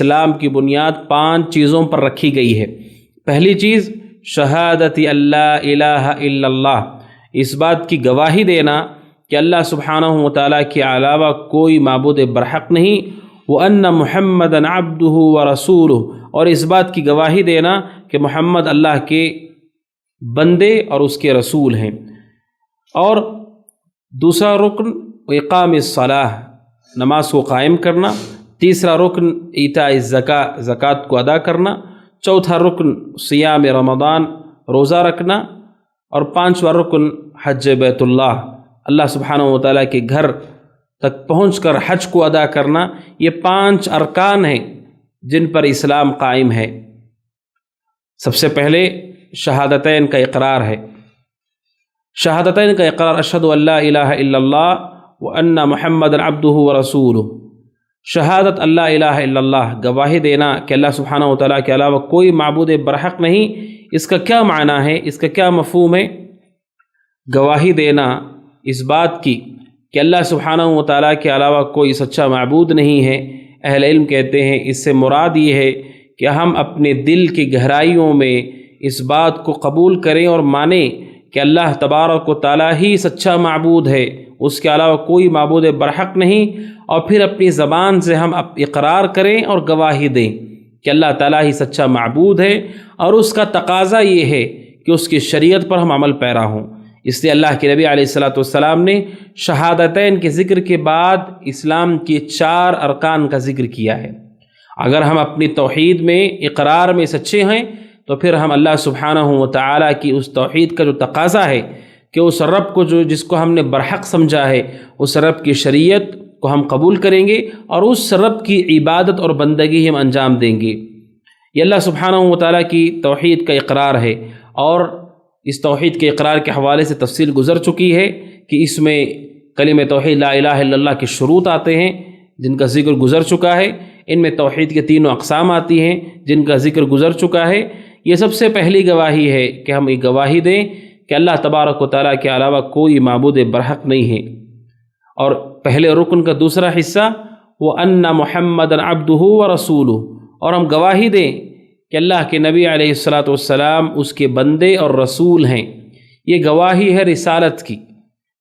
اسلام کی بنیاد 5 چیزوں پر رکھی گئی ہے۔ پہلی چیز شہادت اللہ الہ الا اللہ، اس بات کی گواہی دینا کہ اللہ سبحانہ و تعالیٰ کے علاوہ کوئی معبود برحق نہیں، وَأَنَّ مُحَمَّدًا عَبْدُهُ وَرَسُولُهُ، اور اس بات کی گواہی دینا کہ محمد اللہ کے بندے اور اس کے رسول ہیں۔ اور دوسرا رکن اقام الصلاۃ، نماز کو قائم کرنا۔ تیسرا رکن ایتاء الزکاۃ، زکوٰۃ کو ادا کرنا۔ چوتھا رکن صیام رمضان، روزہ رکھنا۔ اور 5واں رکن حج بیت اللہ، اللہ سبحانہ و تعالیٰ کے گھر تک پہنچ کر حج کو ادا کرنا۔ یہ 5 ارکان ہیں جن پر اسلام قائم ہے۔ سب سے پہلے شہادتین کا اقرار ہے۔ شہادتین کا اقرار، اشہد ان لا الہ الا اللہ وان محمد عبدہ ورسولہ، شہادت اللہ الہ الا اللہ، گواہی دینا کہ اللہ سبحانہ و تعالیٰ کے علاوہ کوئی معبود برحق نہیں۔ اس کا کیا معنی ہے، اس کا کیا مفہوم ہے؟ گواہی دینا اس بات کی کہ اللہ سبحانہ و تعالیٰ کے علاوہ کوئی سچا معبود نہیں ہے۔ اہل علم کہتے ہیں اس سے مراد یہ ہے کہ ہم اپنے دل کی گہرائیوں میں اس بات کو قبول کریں اور مانیں کہ اللہ تبارک و تعالیٰ ہی سچا معبود ہے، اس کے علاوہ کوئی معبود برحق نہیں، اور پھر اپنی زبان سے ہم اقرار کریں اور گواہی دیں کہ اللہ تعالیٰ ہی سچا معبود ہے، اور اس کا تقاضا یہ ہے کہ اس کی شریعت پر ہم عمل پیرا ہوں۔ اس لیے اللہ کے نبی علیہ الصلاۃ والسلام نے شہادتین کے ذکر کے بعد اسلام کے 4 ارکان کا ذکر کیا ہے۔ اگر ہم اپنی توحید میں، اقرار میں سچے ہیں تو پھر ہم اللہ سبحانہ و تعالیٰ کی اس توحید کا جو تقاضا ہے کہ اس رب کو جس کو ہم نے برحق سمجھا ہے، اس رب کی شریعت کو ہم قبول کریں گے اور اس رب کی عبادت اور بندگی ہم انجام دیں گے۔ یہ اللہ سبحانہ و تعالیٰ کی توحید کا اقرار ہے، اور اس توحید کے اقرار کے حوالے سے تفصیل گزر چکی ہے کہ اس میں کلمہ توحید لا الہ الا اللہ کے شروط آتے ہیں جن کا ذکر گزر چکا ہے۔ ان میں توحید کے 3 اقسام آتی ہیں جن کا ذکر گزر چکا ہے۔ یہ سب سے پہلی گواہی ہے کہ ہم یہ گواہی دیں کہ اللہ تبارک و تعالیٰ کے علاوہ کوئی معبود برحق نہیں ہے۔ اور پہلے رکن کا دوسرا حصہ وَأَنَّ مُحَمَّدًا عَبْدُهُ وَرَسُولُهُ، اور ہم گواہی دیں کہ اللہ کے نبی علیہ الصلاۃ والسلام اس کے بندے اور رسول ہیں۔ یہ گواہی ہے رسالت کی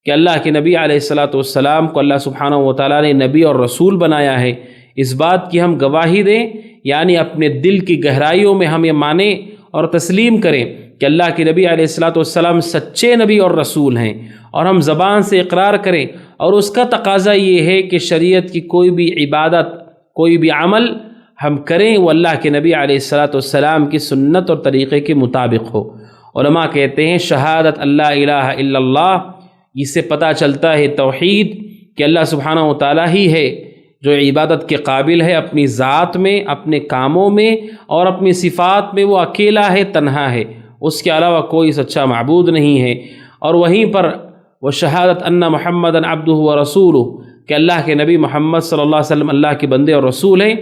کہ اللہ کے نبی علیہ الصلاۃ والسلام کو اللہ سبحانہ و تعالیٰ نے نبی اور رسول بنایا ہے۔ اس بات کی ہم گواہی دیں، یعنی اپنے دل کی گہرائیوں میں ہم یہ مانیں اور تسلیم کریں کہ اللہ کے نبی علیہ الصلاۃ والسلام سچے نبی اور رسول ہیں، اور ہم زبان سے اقرار کریں، اور اس کا تقاضا یہ ہے کہ شریعت کی کوئی بھی عبادت، کوئی بھی عمل ہم کریں وہ اللہ کے نبی علیہ الصلاۃ والسلام کی سنت اور طریقے کے مطابق ہو۔ علماء کہتے ہیں شہادت اللہ الہ الا اللہ، اس سے پتہ چلتا ہے توحید کہ اللہ سبحانہ و تعالیٰ ہی ہے جو عبادت کے قابل ہے، اپنی ذات میں، اپنے کاموں میں اور اپنی صفات میں وہ اکیلا ہے، تنہا ہے، اس کے علاوہ کوئی سچا معبود نہیں ہے۔ اور وہیں پر وہ شہادت ان محمدً عبدہ ورسولہ، کہ اللہ کے نبی محمد صلی اللہ علیہ وسلم اللہ کے بندے اور رسول ہیں۔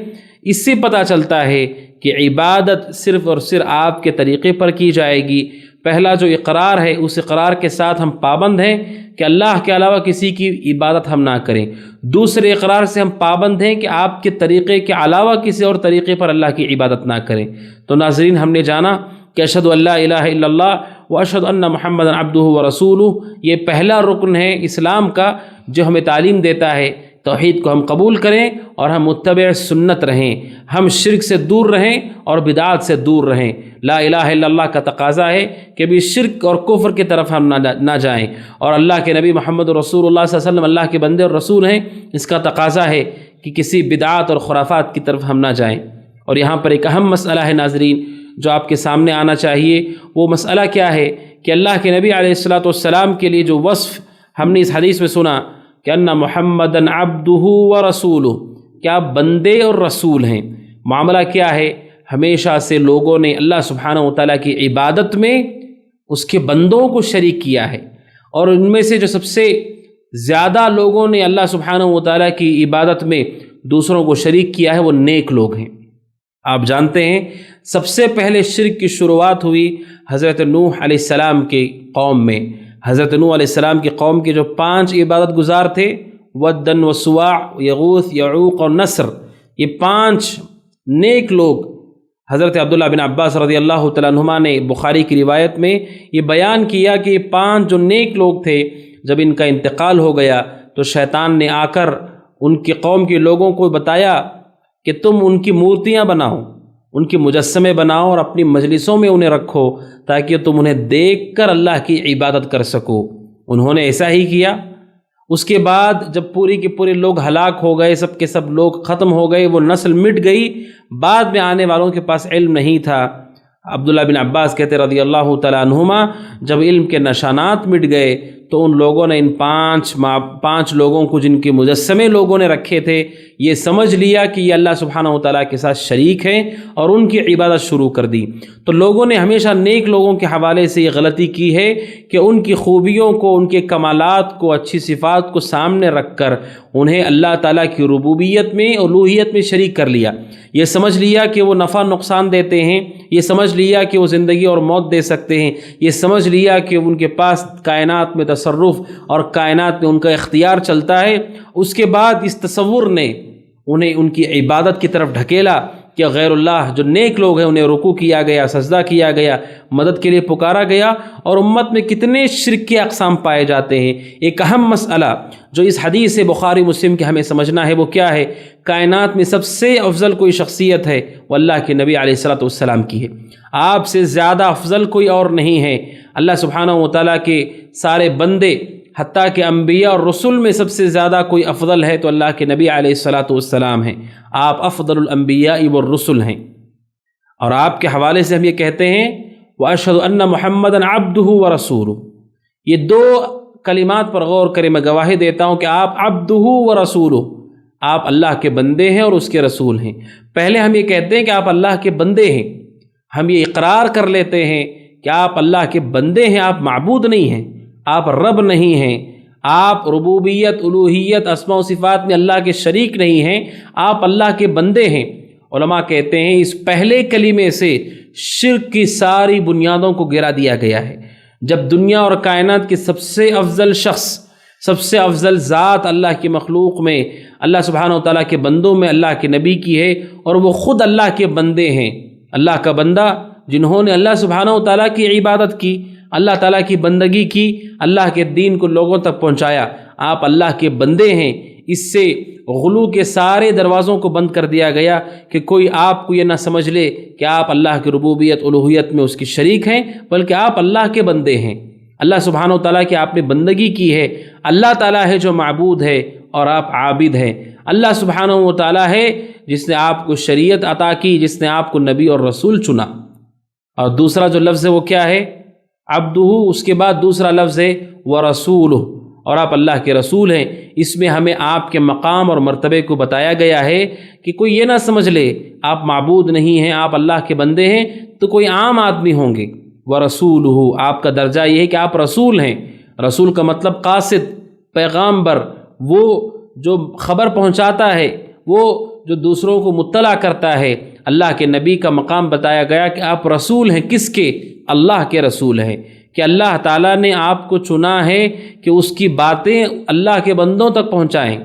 اس سے پتہ چلتا ہے کہ عبادت صرف اور صرف آپ کے طریقے پر کی جائے گی۔ پہلا جو اقرار ہے، اس اقرار کے ساتھ ہم پابند ہیں کہ اللہ کے علاوہ کسی کی عبادت ہم نہ کریں۔ دوسرے اقرار سے ہم پابند ہیں کہ آپ کے طریقے کے علاوہ کسی اور طریقے پر اللہ کی عبادت نہ کریں۔ تو ناظرین، ہم نے جانا کہ اشہد ان لا الہ الا اللہ و اشہد ان محمد عبدہ ورسولہ، یہ پہلا رکن ہے اسلام کا جو ہمیں تعلیم دیتا ہے توحید کو ہم قبول کریں اور ہم متبع سنت رہیں، ہم شرک سے دور رہیں اور بدعات سے دور رہیں۔ لا الہ الا اللہ کا تقاضا ہے کہ بھی شرک اور کفر کی طرف ہم نہ جائیں، اور اللہ کے نبی محمد رسول اللہ صلی اللہ علیہ وسلم اللہ کے بندے اور رسول ہیں، اس کا تقاضا ہے کہ کسی بدعات اور خرافات کی طرف ہم نہ جائیں۔ اور یہاں پر ایک اہم مسئلہ ہے ناظرین جو آپ کے سامنے آنا چاہیے، وہ مسئلہ کیا ہے کہ اللہ کے نبی علیہ الصلاۃ والسلام کے لیے جو وصف ہم نے اس حدیث میں سنا کہ ان محمدً عبدہ ورسولہ، کیا بندے اور رسول ہیں۔ معاملہ کیا ہے؟ ہمیشہ سے لوگوں نے اللہ سبحانہ و تعالیٰ کی عبادت میں اس کے بندوں کو شریک کیا ہے، اور ان میں سے جو سب سے زیادہ لوگوں نے اللہ سبحانہ و تعالیٰ کی عبادت میں دوسروں کو شریک کیا ہے وہ نیک لوگ ہیں۔ آپ جانتے ہیں سب سے پہلے شرک کی شروعات ہوئی حضرت نوح علیہ السلام کی قوم میں۔ حضرت نوح علیہ السلام کی قوم کے جو 5 عبادت گزار تھے، ودن و سواع، یغوث، یعوق اور نصر، یہ 5 نیک لوگ، حضرت عبداللہ بن عباس رضی اللہ تعالیٰ عنہما نے بخاری کی روایت میں یہ بیان کیا کہ یہ 5 جو نیک لوگ تھے، جب ان کا انتقال ہو گیا تو شیطان نے آ کر ان کی قوم کے لوگوں کو بتایا کہ تم ان کی مورتیاں بناؤ، ان کے مجسمے بناؤ اور اپنی مجلسوں میں انہیں رکھو تاکہ تم انہیں دیکھ کر اللہ کی عبادت کر سکو۔ انہوں نے ایسا ہی کیا۔ اس کے بعد جب پوری کے پورے لوگ ہلاک ہو گئے، سب کے سب لوگ ختم ہو گئے، وہ نسل مٹ گئی، بعد میں آنے والوں کے پاس علم نہیں تھا۔ عبداللہ بن عباس کہتے رضی اللہ تعالیٰ عنہما، جب علم کے نشانات مٹ گئے تو ان لوگوں نے ان 5 لوگوں کو جن کے مجسمے لوگوں نے رکھے تھے، یہ سمجھ لیا کہ یہ اللہ سبحانہ و تعالیٰ کے ساتھ شریک ہیں اور ان کی عبادت شروع کر دی۔ تو لوگوں نے ہمیشہ نیک لوگوں کے حوالے سے یہ غلطی کی ہے کہ ان کی خوبیوں کو، ان کے کمالات کو، اچھی صفات کو سامنے رکھ کر انہیں اللہ تعالیٰ کی ربوبیت میں، الوہیت میں شریک کر لیا۔ یہ سمجھ لیا کہ وہ نفع نقصان دیتے ہیں، یہ سمجھ لیا کہ وہ زندگی اور موت دے سکتے ہیں، یہ سمجھ لیا کہ ان کے پاس کائنات میں تصرف اور کائنات میں ان کا اختیار چلتا ہے۔ اس کے بعد اس تصور نے انہیں ان کی عبادت کی طرف ڈھکیلا کہ غیر اللہ جو نیک لوگ ہیں انہیں رکوع کیا گیا، سجدہ کیا گیا، مدد کے لیے پکارا گیا۔ اور امت میں کتنے شرک کے اقسام پائے جاتے ہیں۔ ایک اہم مسئلہ جو اس حدیث بخاری مسلم کے ہمیں سمجھنا ہے وہ کیا ہے؟ کائنات میں سب سے افضل کوئی شخصیت ہے وہ اللہ کے نبی علیہ الصلوۃ والسلام کی ہے۔ آپ سے زیادہ افضل کوئی اور نہیں ہے۔ اللہ سبحانہ و تعالیٰ کے سارے بندے، حتیٰ کہ انبیاء اور رسول میں سب سے زیادہ کوئی افضل ہے تو اللہ کے نبی علیہ الصلوۃ والسلام ہیں۔ آپ افضل الانبیاء والرسل ہیں۔ اور آپ کے حوالے سے ہم یہ کہتے ہیں وَأَشْهَدُ أَنَّ مُحَمَّدًا عَبْدُهُ وَرَسُولُهُ۔ یہ 2 کلمات پر غور کریں، میں گواہی دیتا ہوں کہ آپ عبدہ ورسولہ، آپ اللہ کے بندے ہیں اور اس کے رسول ہیں۔ پہلے ہم یہ کہتے ہیں کہ آپ اللہ کے بندے ہیں، ہم یہ اقرار کر لیتے ہیں کہ آپ اللہ کے بندے ہیں، آپ معبود نہیں ہیں، آپ رب نہیں ہیں، آپ ربوبیت، الوہیت، اسماء و صفات میں اللہ کے شریک نہیں ہیں، آپ اللہ کے بندے ہیں۔ علماء کہتے ہیں اس پہلے کلمے سے شرک کی ساری بنیادوں کو گرا دیا گیا ہے۔ جب دنیا اور کائنات کے سب سے افضل شخص، سب سے افضل ذات اللہ کی مخلوق میں، اللہ سبحانہ و تعالیٰ کے بندوں میں اللہ کے نبی کی ہے، اور وہ خود اللہ کے بندے ہیں، اللہ کا بندہ جنہوں نے اللہ سبحانہ و تعالیٰ کی عبادت کی، اللہ تعالیٰ کی بندگی کی، اللہ کے دین کو لوگوں تک پہنچایا، آپ اللہ کے بندے ہیں۔ اس سے غلو کے سارے دروازوں کو بند کر دیا گیا کہ کوئی آپ کو یہ نہ سمجھ لے کہ آپ اللہ کی ربوبیت، الوہیت میں اس کی شریک ہیں، بلکہ آپ اللہ کے بندے ہیں۔ اللہ سبحانہ و تعالیٰ کی آپ نے بندگی کی ہے۔ اللہ تعالیٰ ہے جو معبود ہے اور آپ عابد ہیں۔ اللہ سبحانہ و تعالیٰ ہے جس نے آپ کو شریعت عطا کی، جس نے آپ کو نبی اور رسول چنا۔ اور دوسرا جو لفظ ہے وہ کیا ہے؟ عبدہ۔ اس کے بعد دوسرا لفظ ہے ورسولہ، اور آپ اللہ کے رسول ہیں۔ اس میں ہمیں آپ کے مقام اور مرتبے کو بتایا گیا ہے کہ کوئی یہ نہ سمجھ لے آپ معبود نہیں ہیں، آپ اللہ کے بندے ہیں تو کوئی عام آدمی ہوں گے۔ ورسولہ، آپ کا درجہ یہ ہے کہ آپ رسول ہیں۔ رسول کا مطلب قاصد، پیغامبر، وہ جو خبر پہنچاتا ہے، وہ جو دوسروں کو مطلع کرتا ہے۔ اللہ کے نبی کا مقام بتایا گیا کہ آپ رسول ہیں، کس کے؟ اللہ کے رسول ہیں، کہ اللہ تعالیٰ نے آپ کو چنا ہے کہ اس کی باتیں اللہ کے بندوں تک پہنچائیں۔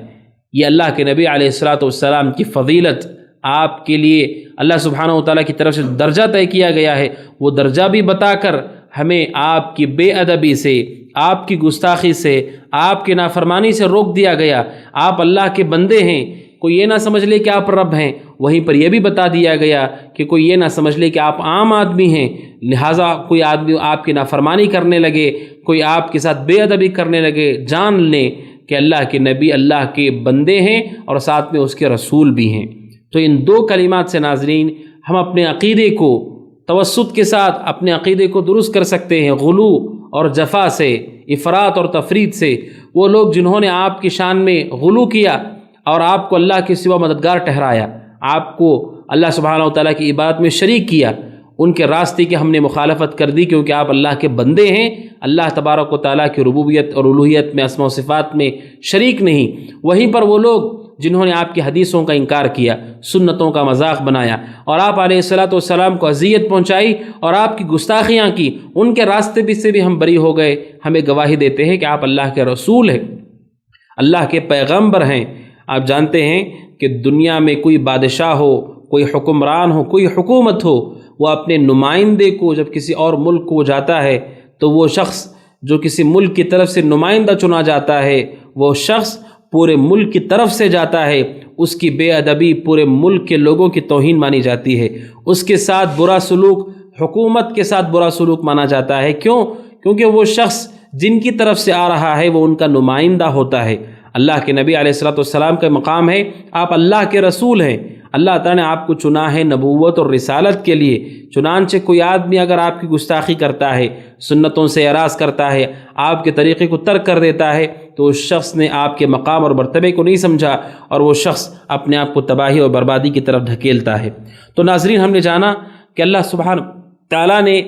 یہ اللہ کے نبی علیہ الصلوۃ والسلام کی فضیلت، آپ کے لیے اللہ سبحانہ و تعالیٰ کی طرف سے درجہ طے کیا گیا ہے، وہ درجہ بھی بتا کر ہمیں آپ کی بے ادبی سے، آپ کی گستاخی سے، آپ کی نافرمانی سے روک دیا گیا۔ آپ اللہ کے بندے ہیں، کوئی یہ نہ سمجھ لے کہ آپ رب ہیں۔ وہیں پر یہ بھی بتا دیا گیا کہ کوئی یہ نہ سمجھ لے کہ آپ عام آدمی ہیں، لہٰذا کوئی آدمی آپ کی نافرمانی کرنے لگے، کوئی آپ کے ساتھ بے ادبی کرنے لگے، جان لیں کہ اللہ کے نبی اللہ کے بندے ہیں اور ساتھ میں اس کے رسول بھی ہیں۔ تو ان 2 کلمات سے ناظرین ہم اپنے عقیدے کو توسط کے ساتھ اپنے عقیدے کو درست کر سکتے ہیں، غلو اور جفا سے، افراط اور تفرید سے۔ وہ لوگ جنہوں نے آپ کی شان میں غلو کیا اور آپ کو اللہ کے سوا مددگار ٹھہرایا، آپ کو اللہ سبحانہ و تعالیٰ کی عبادت میں شریک کیا، ان کے راستے کی ہم نے مخالفت کر دی کیونکہ آپ اللہ کے بندے ہیں، اللہ تبارک و تعالیٰ کی ربوبیت اور الوہیت میں، اسماء و صفات میں شریک نہیں۔ وہیں پر وہ لوگ جنہوں نے آپ کی حدیثوں کا انکار کیا، سنتوں کا مذاق بنایا اور آپ علیہ الصلوۃ والسلام کو اذیت پہنچائی اور آپ کی گستاخیاں کی، ان کے راستے سے بھی ہم بری ہو گئے۔ ہمیں گواہی دیتے ہیں کہ آپ اللہ کے رسول ہیں، اللہ کے پیغمبر ہیں۔ آپ جانتے ہیں کہ دنیا میں کوئی بادشاہ ہو، کوئی حکمران ہو، کوئی حکومت ہو، وہ اپنے نمائندے کو جب کسی اور ملک کو جاتا ہے تو وہ شخص جو کسی ملک کی طرف سے نمائندہ چنا جاتا ہے، وہ شخص پورے ملک کی طرف سے جاتا ہے، اس کی بے ادبی پورے ملک کے لوگوں کی توہین مانی جاتی ہے، اس کے ساتھ برا سلوک، حکومت کے ساتھ برا سلوک مانا جاتا ہے۔ کیوں؟ کیونکہ وہ شخص جن کی طرف سے آ رہا ہے وہ ان کا نمائندہ ہوتا ہے۔ اللہ کے نبی علیہ الصلوۃ والسلام کا مقام ہے، آپ اللہ کے رسول ہیں، اللہ تعالیٰ نے آپ کو چنا ہے نبوت اور رسالت کے لیے۔ چنانچہ کوئی آدمی اگر آپ کی گستاخی کرتا ہے، سنتوں سے اعراض کرتا ہے، آپ کے طریقے کو ترک کر دیتا ہے، تو اس شخص نے آپ کے مقام اور مرتبے کو نہیں سمجھا اور وہ شخص اپنے آپ کو تباہی اور بربادی کی طرف دھکیلتا ہے۔ تو ناظرین، ہم نے جانا کہ اللہ سبحانہ تعالیٰ نے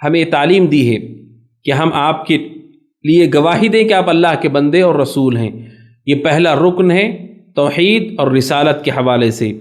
ہمیں تعلیم دی ہے کہ ہم آپ کے لیے گواہی دیں کہ آپ اللہ کے بندے اور رسول ہیں۔ یہ پہلا رکن ہے توحید اور رسالت کے حوالے سے۔